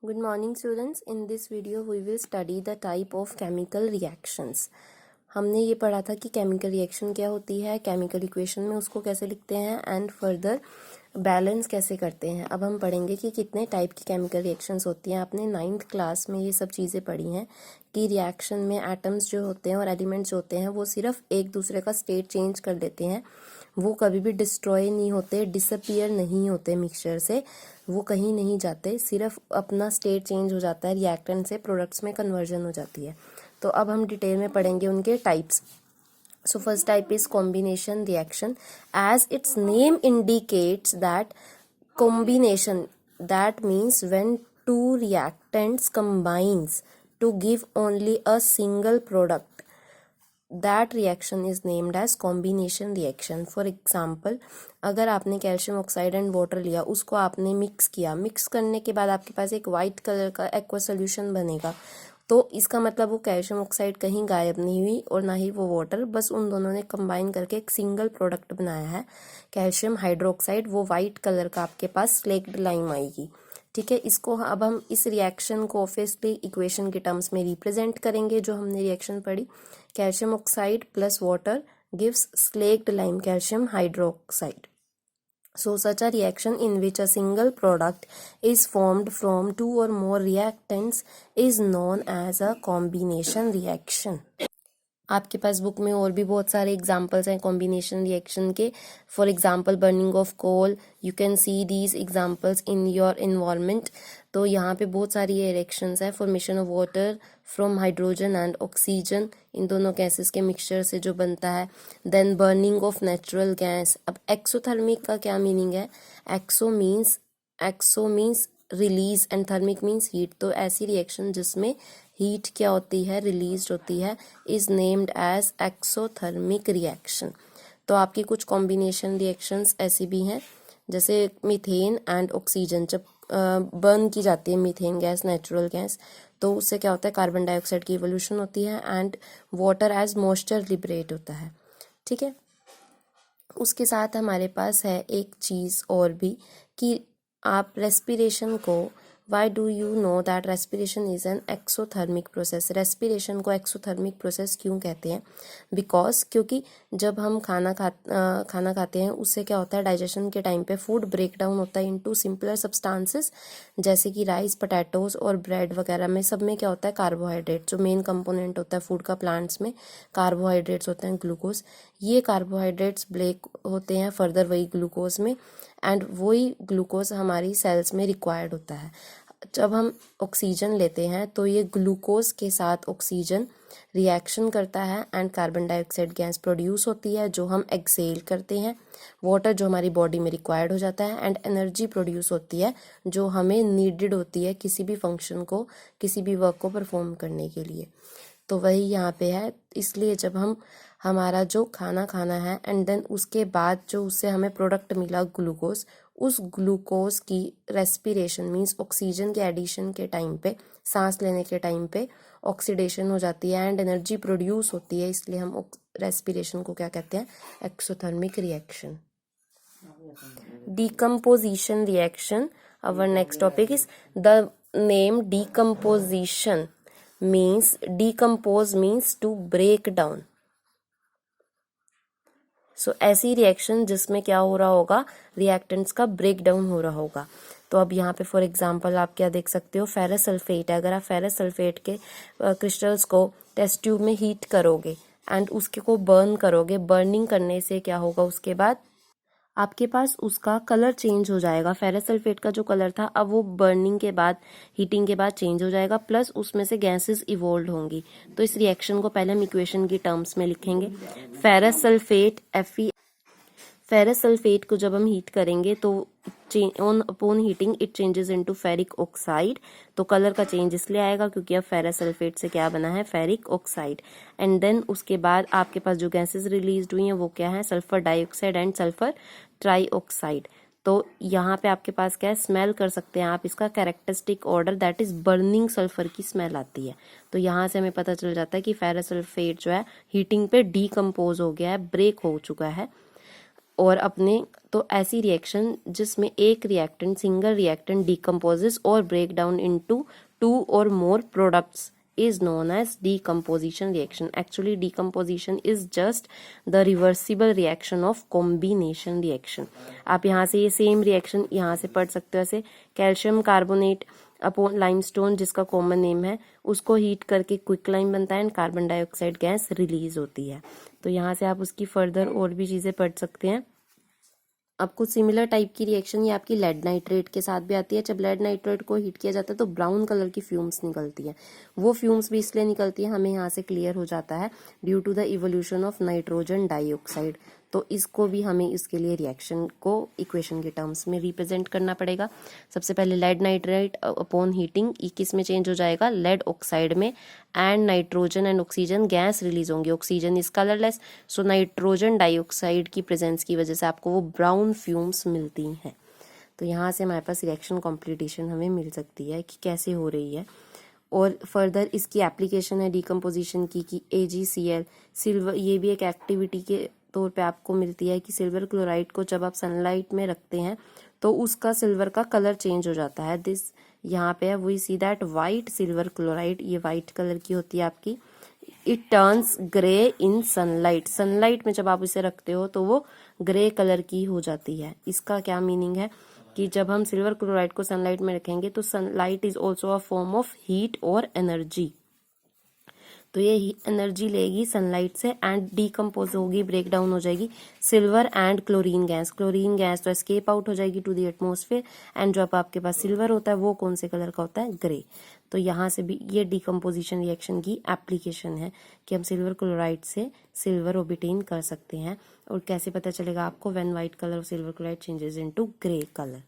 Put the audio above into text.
Good morning students. In this video we will study the type of chemical reactions. हमने ये पढ़ा था कि केमिकल रिएक्शन क्या होती है, केमिकल इक्वेशन में उसको कैसे लिखते हैं एंड फर्दर बैलेंस कैसे करते हैं. अब हम पढ़ेंगे कि कितने टाइप की केमिकल रिएक्शंस होती हैं. आपने 9th क्लास में ये सब चीज़ें पढ़ी हैं कि रिएक्शन में एटम्स जो होते हैं और एलिमेंट्स जो होते हैं वो सिर्फ एक दूसरे का स्टेट चेंज कर देते हैं. वो कभी भी डिस्ट्रॉय नहीं होते, डिसअपियर नहीं होते मिक्सचर से, वो कहीं नहीं जाते, सिर्फ अपना स्टेट चेंज हो जाता है, रिएक्टेंट से प्रोडक्ट्स में कन्वर्जन हो जाती है. तो अब हम डिटेल में पढ़ेंगे उनके types. So first type is combination reaction. As its name indicates that combination, that means when two reactants combines to give only a single product, that reaction is named as combination reaction. For example, अगर आपने calcium oxide and water लिया, उसको आपने mix किया, mix करने के बाद आपके पास एक वाइट कलर का एक्वा सोल्यूशन बनेगा. तो इसका मतलब वो कैल्शियम ऑक्साइड कहीं गायब नहीं हुई और ना ही वो वाटर, बस उन दोनों ने कंबाइन करके एक सिंगल प्रोडक्ट बनाया है कैल्शियम हाइड्रोक्साइड. वो वाइट कलर का आपके पास स्लेक्ड लाइम आएगी. ठीक है, इसको अब हम इस रिएक्शन को ऑब्वियसली इक्वेशन के टर्म्स में रिप्रेजेंट करेंगे. जो हमने रिएक्शन पढ़ी, calcium oxide plus water gives slaked lime calcium hydroxide. So such a reaction in which a single product is formed from two or more reactants is known as a combination reaction. आपके पास book में और भी बहुत सारे examples हैं combination reaction के. For example burning of coal, you can see these examples in your environment. तो यहाँ पे बहुत सारी ये रिएक्शंस हैं. Formation of water from hydrogen and oxygen, इन दोनों गैसेस के मिक्सचर से जो बनता है. Then burning of natural gas. अब एक्सोथर्मिक का क्या मीनिंग है? Exo means release and thermic means heat. तो ऐसी रिएक्शन जिसमें हीट क्या होती है, रिलीज होती है, is named as exothermic reaction. तो आपकी कुछ कॉम्बिनेशन रिएक्शंस ऐसी भी हैं, जैसे मीथेन एंड ऑक्सीजन. जब बर्न की जाती है मीथेन गैस, नेचुरल गैस, तो उससे क्या होता है, कार्बन डाइऑक्साइड की इवोल्यूशन होती है and water as moisture liberate होता है. ठीक है, उसके साथ हमारे पास है एक चीज़ और भी कि आप रेस्पिरेशन को, why do you know that respiration is an exothermic process. Respiration को एक्सोथर्मिक प्रोसेस क्यों कहते हैं? बिकॉज क्योंकि जब हम खाना खाते हैं, उससे क्या होता है, डाइजेशन के टाइम पे फूड ब्रेक डाउन होता है इनटू सिंपलर सब्सटेंसेस, जैसे कि राइस, पोटैटोज और ब्रेड वगैरह में. सब में क्या होता है, कार्बोहाइड्रेट. जो मेन कंपोनेंट होता है फूड का प्लांट्स में, कार्बोहाइड्रेट्स होते हैं, ग्लूकोज. ये कार्बोहाइड्रेट्स ब्रेक होते हैं फर्दर वही ग्लूकोज में, एंड वही ग्लूकोज हमारी सेल्स में रिक्वायर्ड होता है. जब हम ऑक्सीजन लेते हैं तो ये ग्लूकोज के साथ ऑक्सीजन रिएक्शन करता है and carbon dioxide gas produce होती है जो हम एक्सेल करते हैं. वाटर जो हमारी बॉडी में रिक्वायर्ड हो जाता है एंड एनर्जी प्रोड्यूस होती है जो हमें नीडेड होती है किसी भी फंक्शन को, किसी भी वर्क को परफॉर्म करने के लिए. तो वही यहाँ पे है. इसलिए जब हमारा जो खाना है एंड देन उसके बाद जो उससे हमें प्रोडक्ट मिला ग्लूकोज, उस ग्लूकोज की रेस्पिरेशन मीन्स ऑक्सीजन के एडिशन के टाइम पे, सांस लेने के टाइम पे ऑक्सीडेशन हो जाती है एंड एनर्जी प्रोड्यूस होती है. इसलिए हम रेस्पिरेशन को क्या कहते हैं, exothermic reaction. Decomposition reaction. Our next topic is the name decomposition means decompose means to break down. So ऐसी रिएक्शन जिसमें क्या हो रहा होगा, रिएक्टेंट्स का ब्रेक डाउन हो रहा होगा. तो अब यहाँ पे फॉर एग्जांपल आप क्या देख सकते हो, फेरस सल्फेट है. अगर आप फेरस सल्फेट के क्रिस्टल्स को टेस्ट ट्यूब में हीट करोगे एंड उसके को बर्न करोगे, बर्निंग करने से क्या होगा, उसके बाद आपके पास उसका कलर चेंज हो जाएगा. फेरस सल्फेट का जो कलर था अब वो बर्निंग के बाद, हीटिंग के बाद चेंज हो जाएगा, प्लस उसमें से गैसेस इवोल्व होंगी. तो इस रिएक्शन को पहले हम इक्वेशन की टर्म्स में लिखेंगे. फेरस सल्फेट फेरस सल्फेट को जब हम हीट करेंगे तो on upon heating it changes into ferric oxide. तो कलर का चेंज इसलिए आएगा क्योंकि अब फेरस सल्फेट से क्या बना है, फेरिक ऑक्साइड. एंड देन उसके बाद आपके पास जो गैसेस रिलीज हुई हैं वो क्या है, sulphur dioxide and sulphur trioxide. तो यहाँ पे आपके पास क्या है, स्मेल कर सकते हैं आप इसका characteristic order, that is burning sulphur की स्मेल आती है. तो यहाँ से हमें पता चल जाता है कि फेरस सल्फेट जो है हीटिंग पे डीकम्पोज हो गया है, ब्रेक हो चुका है. और अपने तो ऐसी रिएक्शन जिसमें एक रिएक्टेंट सिंगल रिएक्टेंट डिकम्पोजेस और ब्रेक डाउन इनटू 2 और more products is known as decomposition reaction. Actually decomposition is just the reversible reaction of combination reaction. आप यहाँ से ये सेम रिएक्शन यहाँ से पढ़ सकते हो, ऐसे कैल्शियम कार्बोनेट अपॉन लाइमस्टोन जिसका कॉमन नेम है, उसको हीट करके क्विक लाइम बनता है and carbon dioxide gas release होती है। तो यहाँ से आप उसकी फर्दर और भी चीज़ें पढ़ सकते हैं। अब कुछ सिमिलर टाइप की रिएक्शन ये आपकी लेड नाइट्रेट के साथ भी आती है। जब लेड नाइट्रेट को हीट किया जाता है तो ब्राउन कलर की फ्यूम्स निकलती है। वो फ्यूम्स भी इसलिए निकलती है, हमें यहाँ से क्लियर हो जाता है, due to the evolution of nitrogen dioxide. तो इसको भी हमें इसके लिए रिएक्शन को इक्वेशन के टर्म्स में रिप्रेजेंट करना पड़ेगा। सबसे पहले लेड नाइट्रेट अपॉन हीटिंग किस में चेंज हो जाएगा, लेड ऑक्साइड में, and nitrogen and oxygen gas release होंगे। Oxygen is colourless, so nitrogen dioxide की प्रेजेंस की वजह से आपको वो ब्राउन फ्यूम्स मिलती हैं। तो यहाँ से हमारे पास रिएक्शन कॉम्प्लीटेशन हमें मिल सकती है कि कैसे हो रही है। और फर्दर इसकी एप्लीकेशन है डिकम्पोजिशन की कि AgCl सिल्वर, ये भी एक एक्टिविटी के तौर पे आपको मिलती है कि सिल्वर क्लोराइड को जब आप सनलाइट में रखते हैं तो उसका सिल्वर का कलर चेंज हो जाता है। दिस यहाँ पे है we see that white silver chloride, ये वाइट कलर की होती है आपकी, it turns grey in sunlight. Sunlight में जब आप इसे रखते हो तो वो ग्रे कलर की हो जाती है। इसका क्या मीनिंग है कि जब हम सिल्वर क्लोराइड को सनलाइट में रखेंगे तो sunlight is also a form of heat और एनर्जी। तो ये एनर्जी लेगी सनलाइट से एंड डीकम्पोज होगी, ब्रेक डाउन हो जाएगी silver and chlorine gas. Chlorine gas तो एस्केप आउट हो जाएगी टू द एटमॉस्फेयर, एंड जो आपके पास सिल्वर होता है वो कौन से कलर का होता है, ग्रे। तो यहाँ से भी ये डीकम्पोजिशन रिएक्शन की एप्लीकेशन है कि हम सिल्वर क्लोराइड से सिल्वर ऑब्टेन कर सकते हैं। और कैसे पता चलेगा आपको, when white colour of silver chloride changes into grey colour.